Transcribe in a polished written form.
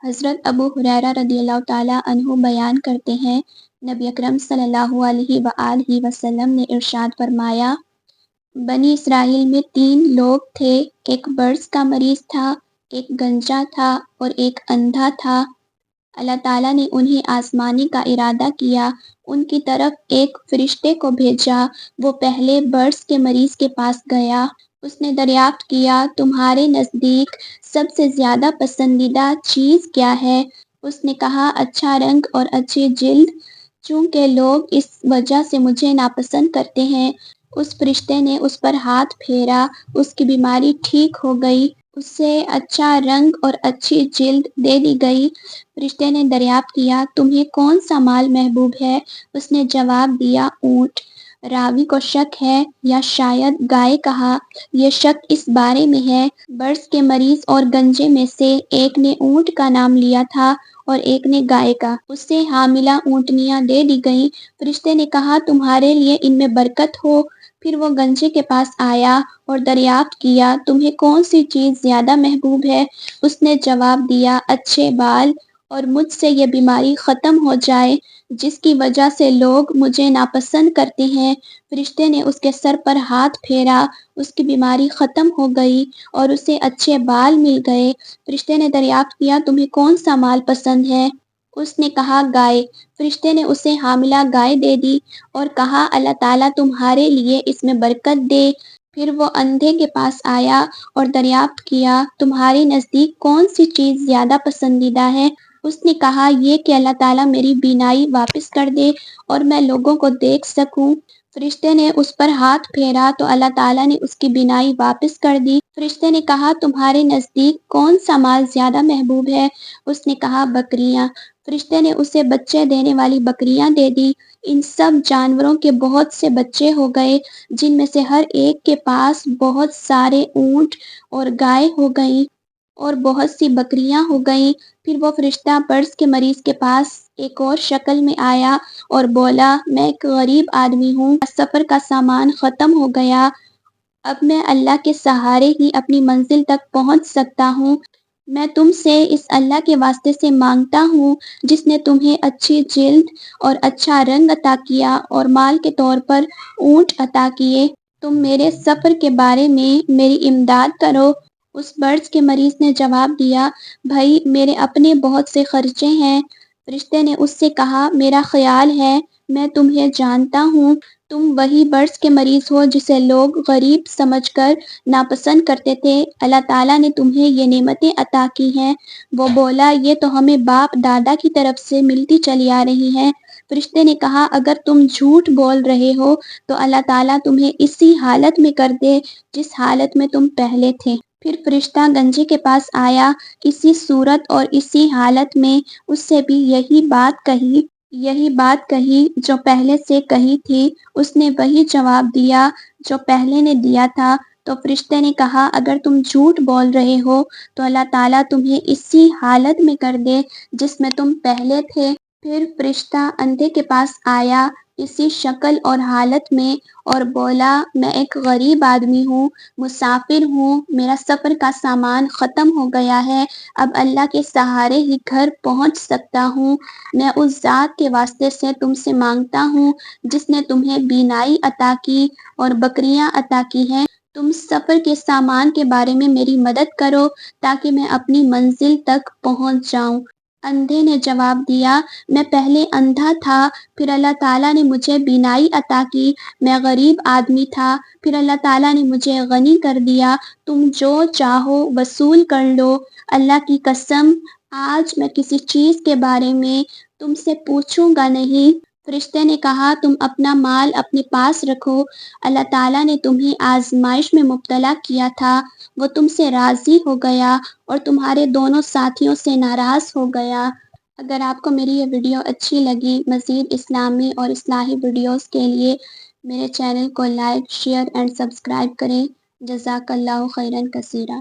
حضرت ابو ہریرہ رضی اللہ تعالیٰ عنہ بیان کرتے ہیں، نبی اکرم صلی اللہ علیہ وآلہ وسلم نے ارشاد فرمایا، بنی اسرائیل میں 3 لوگ تھے، ایک برص کا مریض تھا، ایک گنجا تھا اور ایک اندھا تھا۔ اللہ تعالیٰ نے انہیں آزمانے کا ارادہ کیا، ان کی طرف ایک فرشتے کو بھیجا۔ وہ پہلے برص کے مریض کے پاس گیا۔ اس نے دریافت کیا، تمہارے نزدیک سب سے زیادہ پسندیدہ چیز کیا ہے؟ اس نے کہا، اچھا رنگ اور اچھی جلد، چونکہ لوگ اس وجہ سے مجھے ناپسند کرتے ہیں۔ اس فرشتے نے اس پر ہاتھ پھیرا، اس کی بیماری ٹھیک ہو گئی، اسے اچھا رنگ اور اچھی جلد دے دی گئی۔ فرشتے نے دریافت کیا، تمہیں کون سا مال محبوب ہے؟ اس نے جواب دیا، اونٹ۔ راوی کو شک ہے یا شاید گائے کہا۔ یہ شک اس بارے میں ہے، برص کے مریض اور گنجے میں سے ایک نے اونٹ کا نام لیا تھا اور ایک نے گائے کا۔ اسے حاملہ اونٹنیاں دے دی گئیں۔ فرشتے نے کہا، تمہارے لیے ان میں برکت ہو۔ پھر وہ گنجے کے پاس آیا اور دریافت کیا، تمہیں کون سی چیز زیادہ محبوب ہے؟ اس نے جواب دیا، اچھے بال، اور مجھ سے یہ بیماری ختم ہو جائے جس کی وجہ سے لوگ مجھے ناپسند کرتے ہیں۔ فرشتے نے اس کے سر پر ہاتھ پھیرا، اس کی بیماری ختم ہو گئی اور اسے اچھے بال مل گئے۔ فرشتے نے دریافت کیا، تمہیں کون سا مال پسند ہے؟ اس نے کہا، گائے۔ فرشتے نے اسے حاملہ گائے دے دی اور کہا، اللہ تعالیٰ تمہارے لیے اس میں برکت دے۔ پھر وہ اندھے کے پاس آیا اور دریافت کیا، تمہارے نزدیک کون سی چیز زیادہ پسندیدہ ہے؟ اس نے کہا، یہ کہ اللہ تعالیٰ میری بینائی واپس کر دے اور میں لوگوں کو دیکھ سکوں۔ فرشتے نے اس پر ہاتھ پھیرا تو اللہ تعالیٰ نے اس کی بینائی واپس کر دی۔ فرشتے نے کہا، تمہارے نزدیک کون سا مال زیادہ محبوب ہے؟ اس نے کہا، بکریاں۔ فرشتے نے اسے بچے دینے والی بکریاں دے دی۔ ان سب جانوروں کے بہت سے بچے ہو گئے، جن میں سے ہر ایک کے پاس بہت سارے اونٹ اور گائے ہو گئیں اور بہت سی بکریاں ہو گئیں۔ پھر وہ فرشتہ برص کے مریض کے پاس ایک اور شکل میں آیا اور بولا، میں ایک غریب آدمی ہوں، سفر کا سامان ختم ہو گیا، اب میں اللہ کے سہارے ہی اپنی منزل تک پہنچ سکتا ہوں۔ میں تم سے اس اللہ کے واسطے سے مانگتا ہوں جس نے تمہیں اچھی جلد اور اچھا رنگ عطا کیا اور مال کے طور پر اونٹ عطا کیے، تم میرے سفر کے بارے میں میری امداد کرو۔ اس برص کے مریض نے جواب دیا، بھائی میرے اپنے بہت سے خرچے ہیں۔ فرشتے نے اس سے کہا، میرا خیال ہے میں تمہیں جانتا ہوں، تم وہی برص کے مریض ہو جسے لوگ غریب سمجھ کر ناپسند کرتے تھے۔ اللہ تعالیٰ نے تمہیں یہ نعمتیں عطا کی ہیں۔ وہ بولا، یہ تو ہمیں باپ دادا کی طرف سے ملتی چلی آ رہی ہیں۔ فرشتے نے کہا، اگر تم جھوٹ بول رہے ہو تو اللہ تعالیٰ تمہیں اسی حالت میں کر دے جس حالت میں تم پہلے تھے۔ پھر فرشتہ گنجے کے پاس آیا، اسی صورت اور اسی حالت میں، اس سے بھی یہی بات کہی جو پہلے سے کہی تھی۔ اس نے وہی جواب دیا جو پہلے نے دیا تھا۔ تو فرشتے نے کہا، اگر تم جھوٹ بول رہے ہو تو اللہ تعالیٰ تمہیں اسی حالت میں کر دے جس میں تم پہلے تھے۔ پھر فرشتہ اندھے کے پاس آیا، اسی شکل اور حالت میں، اور بولا، میں ایک غریب آدمی ہوں، مسافر ہوں، میرا سفر کا سامان ختم ہو گیا ہے، اب اللہ کے سہارے ہی گھر پہنچ سکتا ہوں۔ میں اس ذات کے واسطے سے تم سے مانگتا ہوں جس نے تمہیں بینائی عطا کی اور بکریاں عطا کی ہیں، تم سفر کے سامان کے بارے میں میری مدد کرو تاکہ میں اپنی منزل تک پہنچ جاؤں۔ اندھے نے جواب دیا، میں پہلے اندھا تھا، پھر اللہ تعالیٰ نے مجھے بینائی عطا کی، میں غریب آدمی تھا، پھر اللہ تعالیٰ نے مجھے غنی کر دیا، تم جو چاہو وصول کر لو۔ اللہ کی قسم، آج میں کسی چیز کے بارے میں تم سے پوچھوں گا نہیں۔ فرشتے نے کہا، تم اپنا مال اپنے پاس رکھو، اللہ تعالیٰ نے تمہیں آزمائش میں مبتلا کیا تھا، وہ تم سے راضی ہو گیا اور تمہارے دونوں ساتھیوں سے ناراض ہو گیا۔ اگر آپ کو میری یہ ویڈیو اچھی لگی، مزید اسلامی اور اصلاحی ویڈیوز کے لیے میرے چینل کو لائک، شیئر اینڈ سبسکرائب کریں۔ جزاک اللہ خیرا کثیرا۔